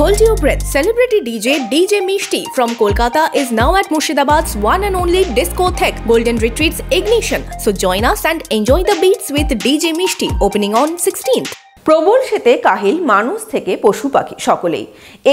Hold your breath. Celebrity DJ Mishti from Kolkata is now at Murshidabad's one and only Discotheque Golden Retreats Ignition. So join us and enjoy the beats with DJ Mishti opening on 16th. প্রবল শীতে কাহিল মানুষ থেকে পশু পাখি সকলেই।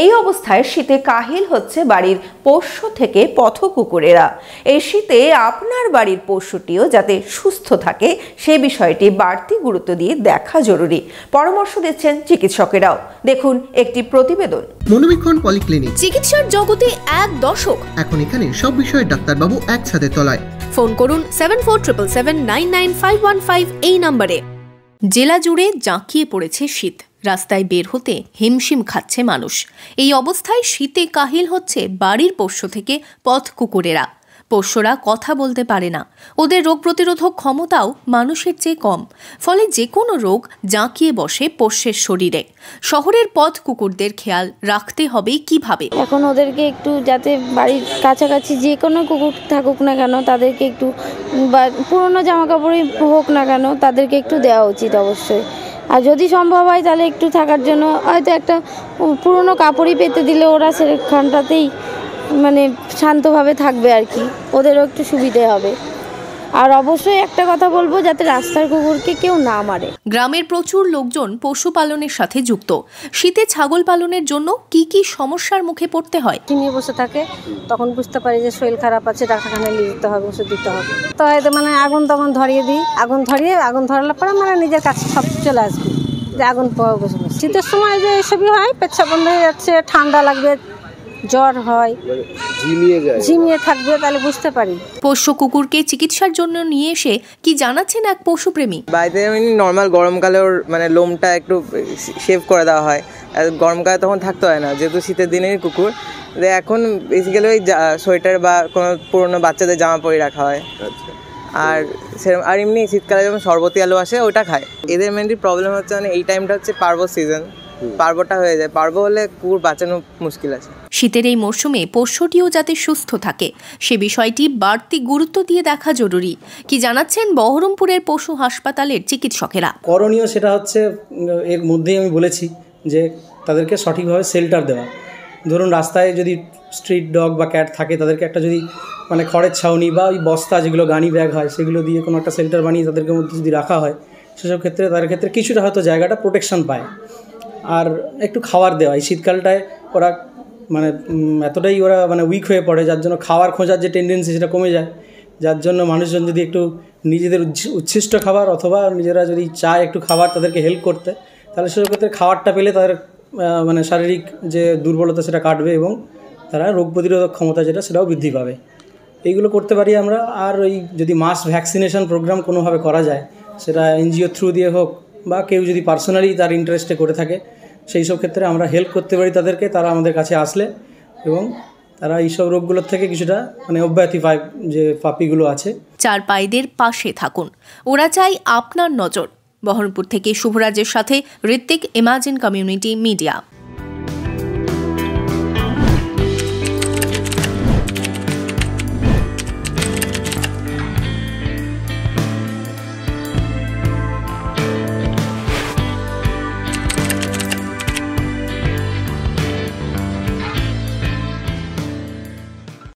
এই অবস্থায় শীতে কাহিল হচ্ছে বাড়ির পোষ্য থেকে পথ কুকুরেরা। এই শীতে আপনার বাড়ির পোষ্যটিও যাতে সুস্থ থাকে সে বিষয়টি বাড়তি গুরুত্ব দিয়ে দেখা জরুরি। পরামর্শ দিচ্ছেন চিকিৎসকেরাও। দেখুন একটি প্রতিবেদন। মনোবীক্ষণ পলিক্লিনিক, চিকিৎসার জগতে এক দশক। এখন এখানে সব বিষয়ে ডাক্তারবাবু একসাথে তলায়। ফোন করুন 7477799515 এই নম্বরে। জেলা জুড়ে জাঁকিয়ে পড়েছে শীত, রাস্তায় বের হতে হিমশিম খাচ্ছে মানুষ। এই অবস্থায় শীতে কাহিল হচ্ছে বাড়ির পোষ্য থেকে পথ কুকুরেরা। পোষ্যরা কথা বলতে পারে না, ওদের রোগ প্রতিরোধক ক্ষমতাও মানুষের চেয়ে কম, ফলে যে কোনো রোগ জাঁকিয়ে বসে পোষ্যের শরীরে। শহরের পথ কুকুরদের খেয়াল রাখতে হবে কিভাবে? এখন ওদেরকে একটু যাতে বাড়ির কাছাকাছি যে কোনো কুকুর থাকুক না কেন তাদেরকে একটু, বা পুরনো জামা কাপড়ই হোক না কেন তাদেরকে একটু দেওয়া উচিত অবশ্যই। আর যদি সম্ভব হয় তাহলে একটু থাকার জন্য হয়তো একটা পুরনো কাপড়ই পেতে দিলে ওরা সেখানটাতেই মানে শান্তভাবে থাকবে আর কি, ওদেরও একটু সুবিধে হবে। আর অবশ্যই একটা কথা বলবো, যাতে রাস্তার কুকুরকে কেউ না মারে। গ্রামের প্রচুর লোকজন পশুপালনের সাথে যুক্ত। শীতে ছাগল পালনের জন্য কি কি সমস্যার মুখে পড়তে হয়? নিয়ে বসে থাকে, তখন বুঝতে পারি যে শরীর খারাপ আছে, ডাক্তারখানায় নিয়ে যেতে হবে, ওষুধ দিতে হবে। তো হয়তো মানে আগুন তখন ধরিয়ে দিই, আগুন ধরালে পরে মানে নিজের কাছে সব চলে আসবে যে আগুন বসে বসে। শীতের সময় যে এসবই হয়, পেচ্ছাপ বন্ধ হয়ে যাচ্ছে, ঠান্ডা লাগবে, জ্বর হয়, ঝিমিয়ে থাকবে, তাহলে বুঝতে পারি। পোষ্য কুকুরকে চিকিৎসার জন্য নিয়ে এসে কি জানাচ্ছেন এক পশুপ্রেমী। বাড়িতে নর্মাল গরমকালে ওর মানে লোমটা একটু শেভ করে দেওয়া হয়, আর গরমকালে তখন থাকতে হয় না, যেহেতু শীতের দিনের কুকুর। এখন বেসিক্যালি ওই সোয়েটার বা কোনো পুরোনো বাচ্চাদের জামা পরে রাখা হয়। আর সেরকম আর এমনি শীতকালে যখন শরবতি আলু আসে ওইটা খায়। এদের মেনলি প্রবলেম হচ্ছে মানে এই টাইমটা হচ্ছে পার্ব সিজন, পার্বটা হয়ে যায়, পার্ব হলে কুকুর বাঁচানো মুশকিল আছে। শীতের এই মরশুমে পোষ্যটিও যাতে সুস্থ থাকে সে বিষয়টি বাড়তি গুরুত্ব দিয়ে দেখা জরুরি। কি জানাচ্ছেন বহরমপুরের পশু হাসপাতালের চিকিৎসকেরা? করণীয় সেটা হচ্ছে, এর মধ্যেই আমি বলেছি যে তাদেরকে সঠিকভাবে শেল্টার দেওয়া। ধরুন রাস্তায় যদি স্ট্রিট ডগ বা ক্যাট থাকে, তাদেরকে একটা যদি মানে খড়ের ছাউনি বা ওই বস্তা যেগুলো গানি ব্যাগ হয় সেগুলো দিয়ে কোনো একটা শেল্টার বানিয়ে তাদেরকে মধ্যে যদি রাখা হয়, সেসব ক্ষেত্রে তাদের ক্ষেত্রে কিছুটা হয়তো জায়গাটা প্রোটেকশন পায়। আর একটু খাবার দেওয়া, এই শীতকালটায় ওরা মানে এতটাই ওরা মানে উইক হয়ে পড়ে, যার জন্য খাবার খোঁজার যে টেন্ডেন্সি সেটা কমে যায়। যার জন্য মানুষজন যদি একটু নিজেদের উচ্ছিষ্ট খাবার অথবা নিজেরা যদি চায় একটু খাবার তাদেরকে হেল্প করতে, তাহলে সেসব ক্ষেত্রে খাবারটা পেলে তাদের মানে শারীরিক যে দুর্বলতা সেটা কাটবে এবং তারা রোগ প্রতিরোধক ক্ষমতা যেটা সেটাও বৃদ্ধি পাবে। এইগুলো করতে পারি আমরা। আর ওই যদি মাস ভ্যাকসিনেশন প্রোগ্রাম কোনোভাবে করা যায়, সেটা এনজিও থ্রু দিয়ে হোক বা কেউ যদি পার্সোনালি তার ইন্টারেস্টে করে থাকে, সেই সব ক্ষেত্রে আমরা হেল্প করতে পারি তাদেরকে, তারা আমাদের কাছে আসলে, এবং তারা এইসব রোগগুলোর থেকে কিছুটা মানে অব্যাহতি পায় যে পাপিগুলো আছে। চার পাইদের পাশে থাকুন, ওরা চাই আপনার নজর। বহরমপুর থেকে শুভরাজের সাথে ঋত্বিক, ইমাজিন কমিউনিটি মিডিয়া।